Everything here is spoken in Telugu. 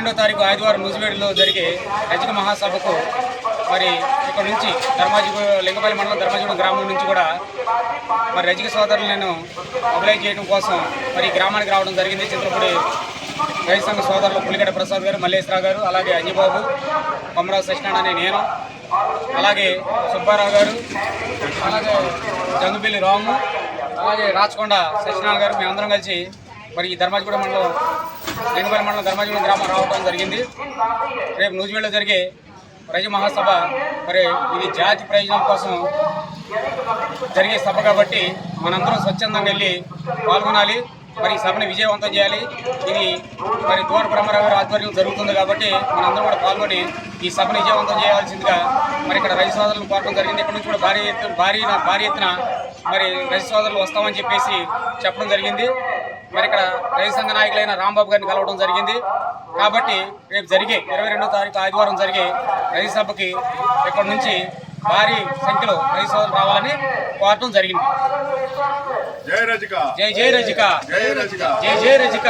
22వ తారీఖు ఆదివారం నూజివేడులో జరిగే రజక మహాసభకు మరి ఇక్కడ నుంచి లింగపల్లి మండలం ధర్మాజగూడెం గ్రామం నుంచి కూడా మరి రజక సోదరులను మొబిలైజ్ చేయడం కోసం మరి గ్రామానికి రావడం జరిగింది. చింతలపూడి రైతు సంఘ సోదరులు పులిగడ్డ ప్రసాద్ గారు, మల్లేశ్వరరావు గారు, అలాగే అంజిబాబు, కొమరావు సత్యనారాయణ అనే నేను, అలాగే సుబ్బారావు గారు, అలాగే జంగుబిల్లి రాము, అలాగే రాచకొండ సత్యనారాయణ గారు, మేమందరం కలిసి మరి ఈ ధర్మాజగూడెం మండలం లింగపల్లి మండలం ధర్మాజగూడెం గ్రామం రావడం జరిగింది. రేపు నూజివేడులో జరిగే రజక మహాసభ మరి ఇది జాతి ప్రయోజనం కోసం జరిగే సభ కాబట్టి మనందరం స్వచ్ఛందంగా వెళ్ళి పాల్గొనాలి. మరి ఈ సభని విజయవంతం చేయాలి. ఇది మరి దూర బ్రహ్మరావు గారి ఆధ్వర్యం జరుగుతుంది కాబట్టి మనందరం కూడా పాల్గొని ఈ సభను విజయవంతం చేయాల్సిందిగా మరి ఇక్కడ రైతు సోదరులను కోరడం జరిగింది. ఇక్కడ నుంచి కూడా భారీ ఎత్తున మరి రైతు సోదరులు వస్తామని చెప్పేసి చెప్పడం జరిగింది. మరి ఇక్కడ రైతు సంఘ నాయకులైన రాంబాబు గారిని కలవడం జరిగింది. కాబట్టి రేపు జరిగే 22వ తారీఖు ఆదివారం జరిగే రైతు సభకి ఇక్కడ నుంచి భారీ సంఖ్యలో రైతు సోదరులు రావాలని కోరటం జరిగింది. జై రజిక, జై జై రజిక, జై రజిక, జై జై రజిక.